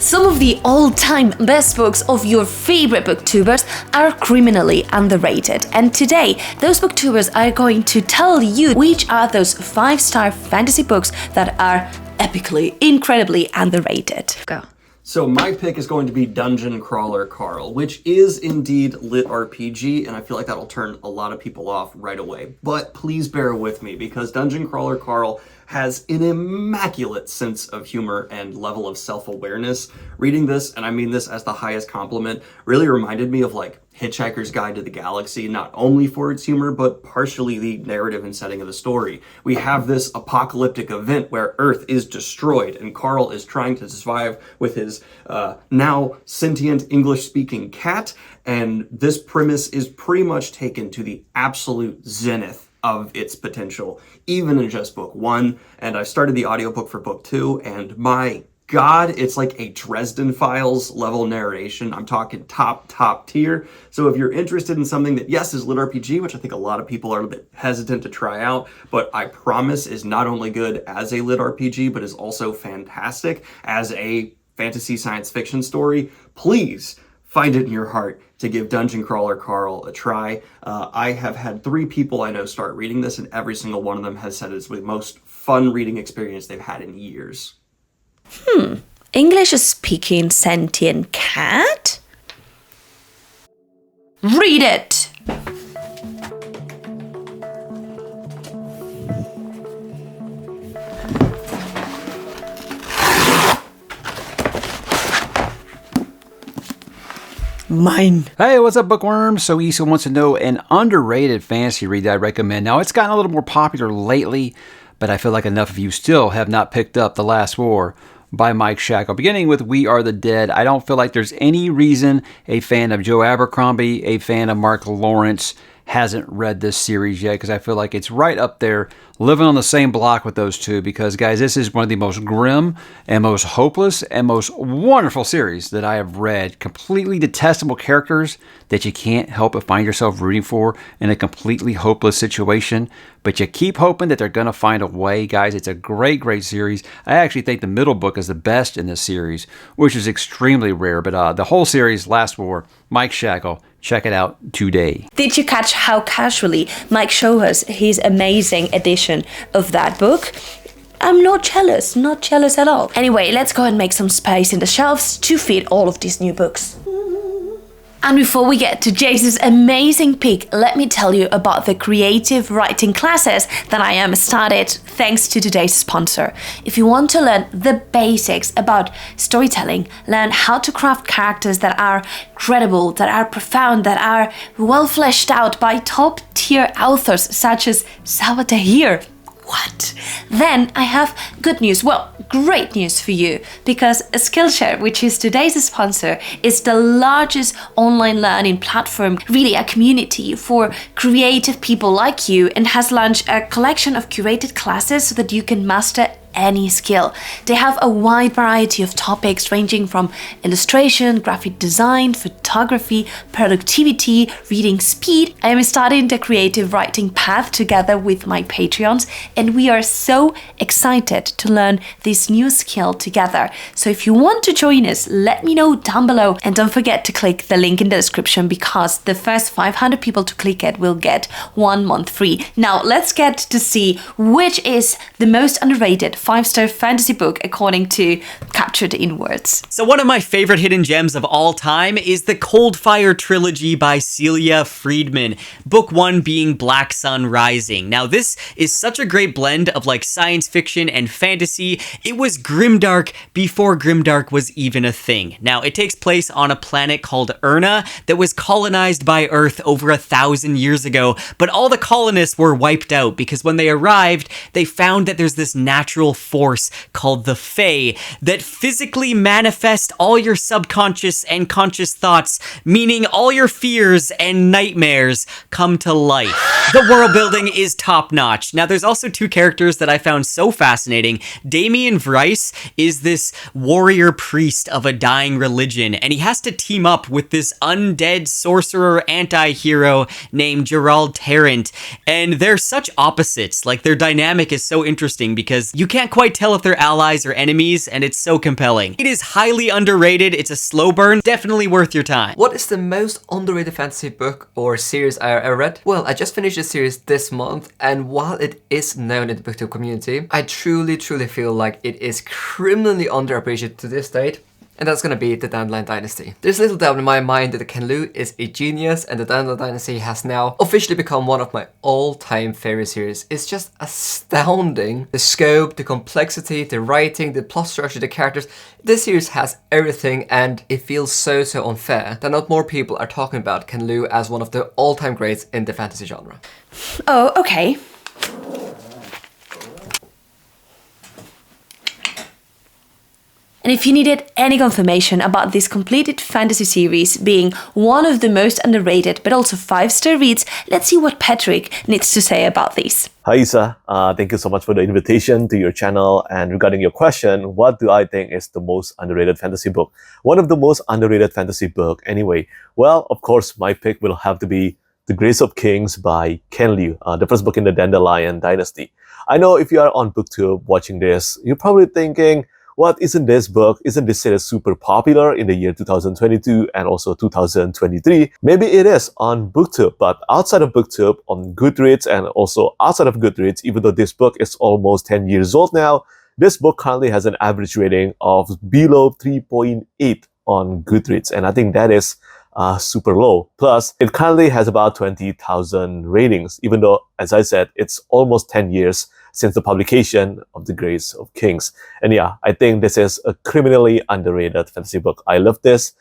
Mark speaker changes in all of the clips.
Speaker 1: Some of the all-time best books of your favorite booktubers are criminally underrated, and today those booktubers are going to tell you which are those 5-star fantasy books that are epically, incredibly underrated. Go.
Speaker 2: So my pick is going to be Dungeon Crawler Carl, which is indeed lit RPG, and I feel like that'll turn a lot of people off right away. But please bear with me, because Dungeon Crawler Carl has an immaculate sense of humor and level of self-awareness. Reading this, and I mean this as the highest compliment, really reminded me of like Hitchhiker's Guide to the Galaxy, not only for its humor, but partially the narrative and setting of the story. We have this apocalyptic event where Earth is destroyed, and Carl is trying to survive with his now sentient English-speaking cat, and this premise is pretty much taken to the absolute zenith of its potential, even in just book 1. And I started the audiobook for book 2, and my God, it's like a Dresden Files level narration. I'm talking top tier. So if you're interested in something that, yes, is lit RPG, which I think a lot of people are a bit hesitant to try out, but I promise is not only good as a lit RPG, but is also fantastic as a fantasy science fiction story, please find it in your heart to give Dungeon Crawler Carl a try. I have had 3 people I know start reading this, and every single one of them has said it's the most fun reading experience they've had in years.
Speaker 1: English-speaking sentient cat? Read it! Mine.
Speaker 3: Hey, what's up, bookworms? So Issa wants to know an underrated fantasy read that I recommend. Now, it's gotten a little more popular lately, but I feel like enough of you still have not picked up The Last War by Mike Shackle. Beginning with We Are the Dead, I don't feel like there's any reason a fan of Joe Abercrombie, a fan of Mark Lawrence, hasn't read this series yet, because I feel like it's right up there, living on the same block with those two, because, guys, this is one of the most grim and most hopeless and most wonderful series that I have read. Completely detestable characters that you can't help but find yourself rooting for in a completely hopeless situation, but you keep hoping that they're going to find a way. Guys, it's a great series. I actually think the middle book is the best in this series, which is extremely rare, but the whole series, Last War, Mike Shackle, check it out today.
Speaker 1: Did you catch how casually Mike showed us his amazing edition of that book? I'm not jealous at all. Anyway, let's go and make some space in the shelves to fit all of these new books. And before we get to Jace's amazing pick, let me tell you about the creative writing classes that I am started thanks to today's sponsor. If you want to learn the basics about storytelling, learn how to craft characters that are credible, that are profound, that are well fleshed out by top-tier authors such as Salvatore here. What? Then I have good news, well, great news for you, because Skillshare, which is today's sponsor, is the largest online learning platform, really a community for creative people like you, and has launched a collection of curated classes so that you can master any skill. They have a wide variety of topics ranging from illustration, graphic design, photography, productivity, reading speed. I am starting the creative writing path together with my Patreons, and we are so excited to learn this new skill together. So if you want to join us, let me know down below, and don't forget to click the link in the description, because the first 500 people to click it will get 1 month free. Now let's get to see which is the most underrated 5-star fantasy book according to Captured in Words.
Speaker 4: So one of my favorite hidden gems of all time is the Coldfire trilogy by Celia Friedman, book 1 being Black Sun Rising. Now this is such a great blend of like science fiction and fantasy. It was grimdark before grimdark was even a thing. Now it takes place on a planet called Erna that was colonized by Earth over 1,000 years ago, but all the colonists were wiped out because when they arrived, they found that there's this natural force called the Fae that physically manifest all your subconscious and conscious thoughts, meaning all your fears and nightmares come to life. The world building is top notch. Now there's also 2 characters that I found so fascinating. Damien Vrice is this warrior priest of a dying religion, and he has to team up with this undead sorcerer anti-hero named Gerald Tarrant, and they're such opposites. Like their dynamic is so interesting because you can't can't quite tell if they're allies or enemies, and it's so compelling. It is highly underrated, it's a slow burn, definitely worth your time.
Speaker 5: What is the most underrated fantasy book or series I ever read? Well, I just finished a series this month, and while it is known in the booktube community, I truly feel like it is criminally underappreciated to this date. And that's gonna be the Dandelion Dynasty. There's little doubt in my mind that Ken Liu is a genius, and the Dandelion Dynasty has now officially become one of my all-time favorite series. It's just astounding. The scope, the complexity, the writing, the plot structure, the characters. This series has everything, and it feels so unfair that not more people are talking about Ken Liu as one of the all-time greats in the fantasy genre.
Speaker 1: Oh, okay. And if you needed any confirmation about this completed fantasy series being one of the most underrated but also 5-star reads, let's see what Petrik needs to say about these.
Speaker 6: Hi Isa, thank you so much for the invitation to your channel. And regarding your question, what do I think is the most underrated fantasy book? One of the most underrated fantasy book anyway. Well, of course, my pick will have to be The Grace of Kings by Ken Liu, the first book in the Dandelion Dynasty. I know if you are on BookTube watching this, you're probably thinking, what, isn't this series super popular in the year 2022 and also 2023? Maybe it is on BookTube, but outside of BookTube, on Goodreads and also outside of Goodreads, even though this book is almost 10 years old now, this book currently has an average rating of below 3.8 on Goodreads, and I think that is super low. Plus, it currently has about 20,000 ratings, even though, as I said, it's almost 10 years since the publication of The Grace of Kings. And yeah, I think this is a criminally underrated fantasy book. I love this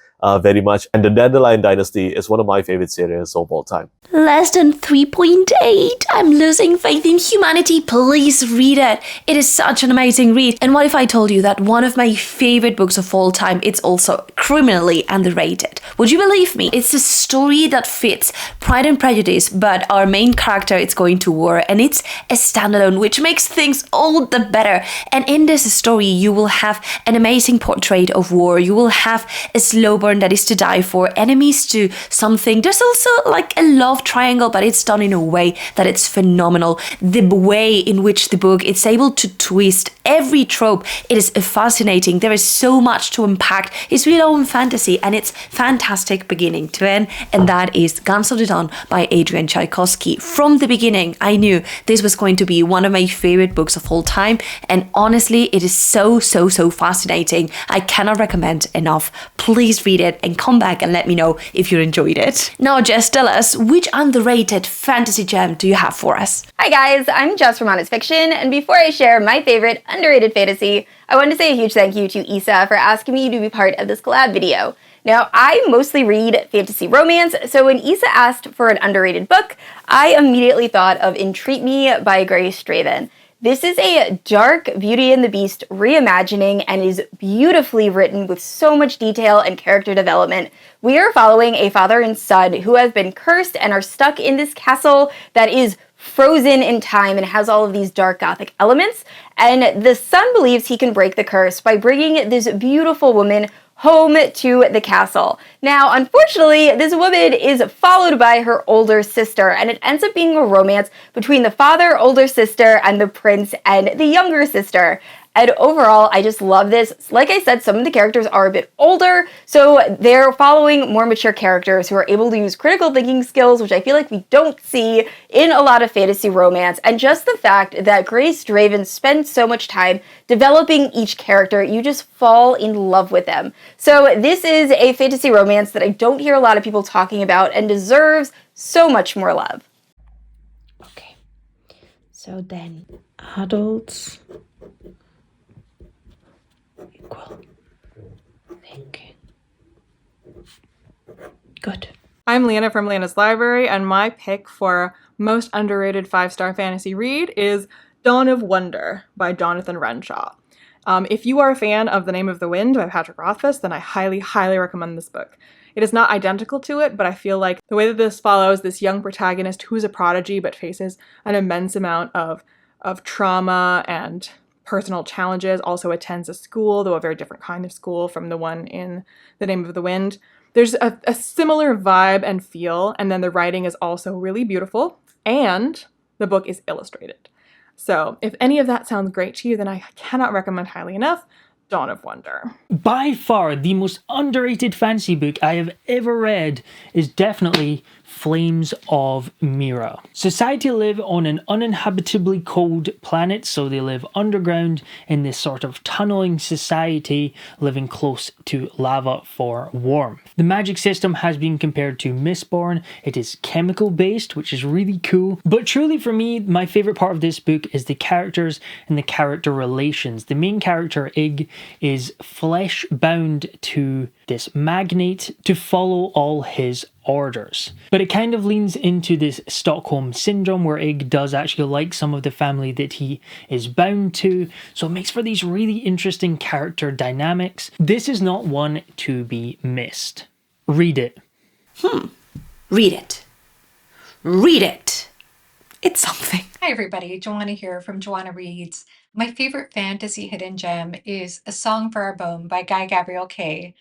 Speaker 6: very much, and the Dandelion Dynasty is one of my favorite series of all time.
Speaker 1: Less than 3.8. I'm losing faith in humanity. Please read it. It is such an amazing read. And what if I told you that one of my favorite books of all time, it's also criminally underrated? Would you believe me? It's a story that fits Pride and Prejudice, but our main character is going to war, and it's a standalone, which makes things all the better. And in this story, you will have an amazing portrait of war. You will have a slow burn that is to die for, enemies to something. There's also like a love triangle, but it's done in a way that it's phenomenal. The way in which the book is able to twist every trope, it is fascinating. There is so much to unpack. It's real own fantasy, and it's fantastic beginning to end. And that is Guns of the Dawn by Adrian Tchaikovsky. From the beginning, I knew this was going to be one of my favorite books of all time, and honestly, it is so fascinating. I cannot recommend enough. Please read it and come back and let me know if you enjoyed it. Now, Jess, tell us, which underrated fantasy gem do you have for us?
Speaker 7: Hi guys, I'm Jess from Honest Fiction, and before I share my favorite underrated fantasy, I want to say a huge thank you to Isa for asking me to be part of this collab video. Now, I mostly read fantasy romance, so when Isa asked for an underrated book, I immediately thought of Entreat Me by Grace Draven. This is a dark Beauty and the Beast reimagining and is beautifully written with so much detail and character development. We are following a father and son who have been cursed and are stuck in this castle that is frozen in time and has all of these dark gothic elements. And the son believes he can break the curse by bringing this beautiful woman home to the castle. Now, unfortunately, this woman is followed by her older sister, and it ends up being a romance between the father, older sister, and the prince and the younger sister. And overall, I just love this. Like I said, some of the characters are a bit older, so they're following more mature characters who are able to use critical thinking skills, which I feel like we don't see in a lot of fantasy romance. And just the fact that Grace Draven spends so much time developing each character, you just fall in love with them. So this is a fantasy romance that I don't hear a lot of people talking about and deserves so much more love.
Speaker 1: Okay, so then adults equal thinking. Good.
Speaker 8: I'm Liene from Liene's Library, and my pick for most underrated 5-star fantasy read is Dawn of Wonder by Jonathan Renshaw. If you are a fan of The Name of the Wind by Patrick Rothfuss, then I highly recommend this book. It is not identical to it, but I feel like the way that this follows this young protagonist who's a prodigy but faces an immense amount of trauma and personal challenges, also attends a school, though a very different kind of school from the one in The Name of the Wind. There's a similar vibe and feel, and then the writing is also really beautiful, and the book is illustrated. So if any of that sounds great to you, then I cannot recommend highly enough Dawn of Wonder.
Speaker 9: By far, the most underrated fantasy book I have ever read is definitely Flames of Mira. Society live on an uninhabitably cold planet, so they live underground in this sort of tunneling society, living close to lava for warmth. The magic system has been compared to Mistborn. It is chemical based, which is really cool. But truly for me, my favorite part of this book is the characters and the character relations. The main character, Ig, is flesh bound to this magnate to follow all his orders. But it kind of leans into this Stockholm syndrome where Ig does actually like some of the family that he is bound to, so it makes for these really interesting character dynamics. This is not one to be missed. Read it.
Speaker 1: Read it. Read it. It's something.
Speaker 10: Hi everybody, Johanna here from Johanna Reads. My favorite fantasy hidden gem is A Song for Our Bone by Guy Gabriel Kay.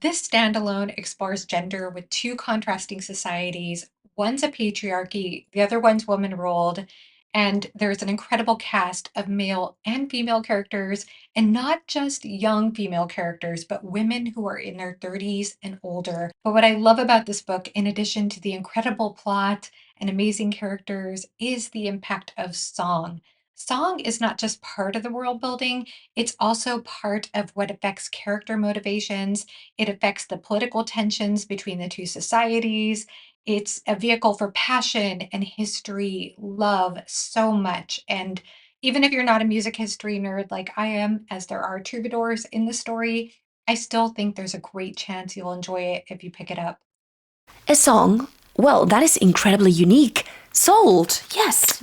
Speaker 10: This standalone explores gender with two contrasting societies. One's a patriarchy, the other one's woman-ruled, and there's an incredible cast of male and female characters, and not just young female characters, but women who are in their 30s and older. But what I love about this book, in addition to the incredible plot and amazing characters, is the impact of song. Song is not just part of the world building, it's also part of what affects character motivations. It affects the political tensions between the two societies. It's a vehicle for passion and history, love so much. And even if you're not a music history nerd like I am, as there are troubadours in the story, I still think there's a great chance you'll enjoy it if you pick it up.
Speaker 1: A song? Well, that is incredibly unique. Sold. Yes.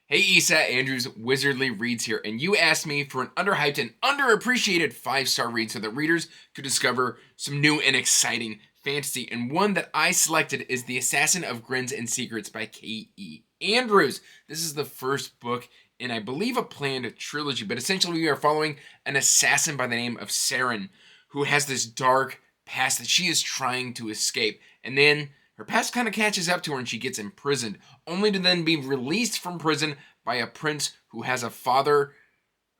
Speaker 11: Hey Isa, Andrews, Wizardly Reads here, and you asked me for an underhyped and underappreciated 5-star read so that readers could discover some new and exciting fantasy, and one that I selected is The Assassin of Grins and Secrets by K.E. Andrews. This is the first book in, I believe, a planned trilogy, but essentially we are following an assassin by the name of Saren, who has this dark past that she is trying to escape, and then her past kind of catches up to her and she gets imprisoned, only to then be released from prison by a prince who has a father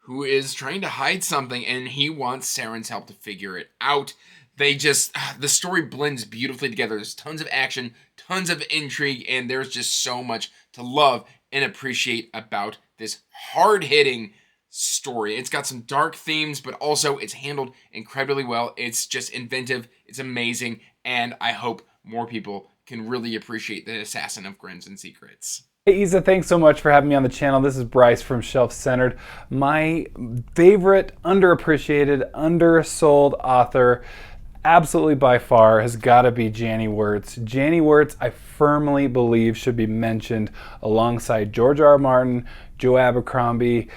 Speaker 11: who is trying to hide something, and he wants Saren's help to figure it out. The story blends beautifully together. There's tons of action, tons of intrigue, and there's just so much to love and appreciate about this hard-hitting story. It's got some dark themes, but also it's handled incredibly well. It's just inventive, it's amazing, and I hope more people can really appreciate The Assassin of Grins and Secrets.
Speaker 12: Hey Isa, thanks so much for having me on the channel. This is Bryce from Shelf Centered. My favorite underappreciated, undersold author, absolutely by far, has got to be Janny Wirtz. Janny Wirtz, I firmly believe, should be mentioned alongside George R. R. Martin, Joe Abercrombie,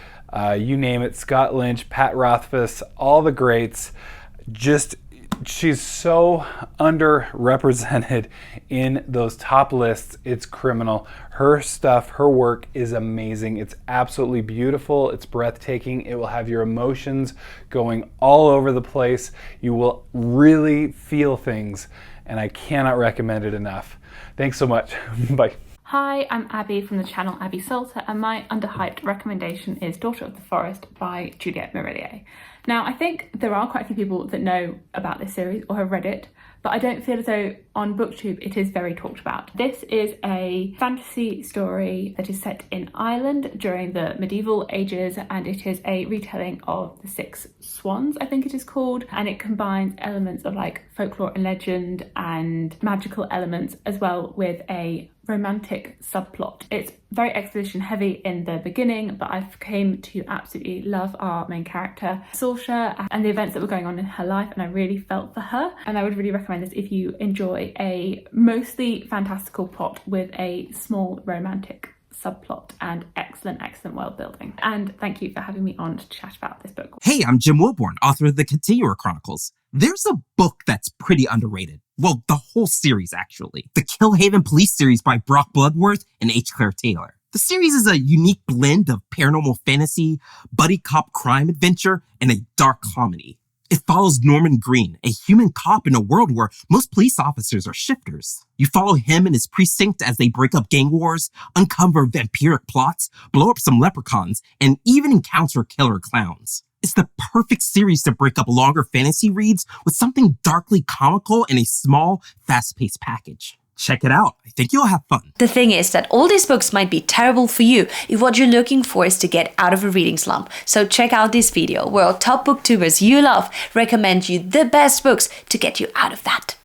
Speaker 12: you name it, Scott Lynch, Pat Rothfuss, all the greats. She's so underrepresented in those top lists. It's criminal. Her stuff, her work is amazing. It's absolutely beautiful. It's breathtaking. It will have your emotions going all over the place. You will really feel things, and I cannot recommend it enough. Thanks so much. Bye.
Speaker 13: Hi, I'm Abby from the channel Abby Salter, and my underhyped recommendation is Daughter of the Forest by Juliette Marillier. Now, I think there are quite a few people that know about this series or have read it, but I don't feel as though on BookTube it is very talked about. This is a fantasy story that is set in Ireland during the medieval ages, and it is a retelling of The Six Swans, I think it is called, and it combines elements of like folklore and legend and magical elements as well with a romantic subplot. It's very exposition heavy in the beginning, but I've came to absolutely love our main character, Saoirse, and the events that were going on in her life, and I really felt for her. And I would really recommend this if you enjoy a mostly fantastical plot with a small romantic subplot and excellent world building. And thank you for having me on to chat about this book.
Speaker 14: Hey, I'm Jim Wilbourne, author of the Continuer Chronicles. There's a book that's pretty underrated. Well, the whole series, actually. The Killhaven Police series by Brock Bloodworth and H. Claire Taylor. The series is a unique blend of paranormal fantasy, buddy cop crime adventure, and a dark comedy. It follows Norman Greene, a human cop in a world where most police officers are shifters. You follow him and his precinct as they break up gang wars, uncover vampiric plots, blow up some leprechauns, and even encounter killer clowns. It's the perfect series to break up longer fantasy reads with something darkly comical in a small, fast-paced package. Check it out. I think you'll have fun.
Speaker 1: The thing is that all these books might be terrible for you if what you're looking for is to get out of a reading slump. So check out this video where our top booktubers you love recommend you the best books to get you out of that.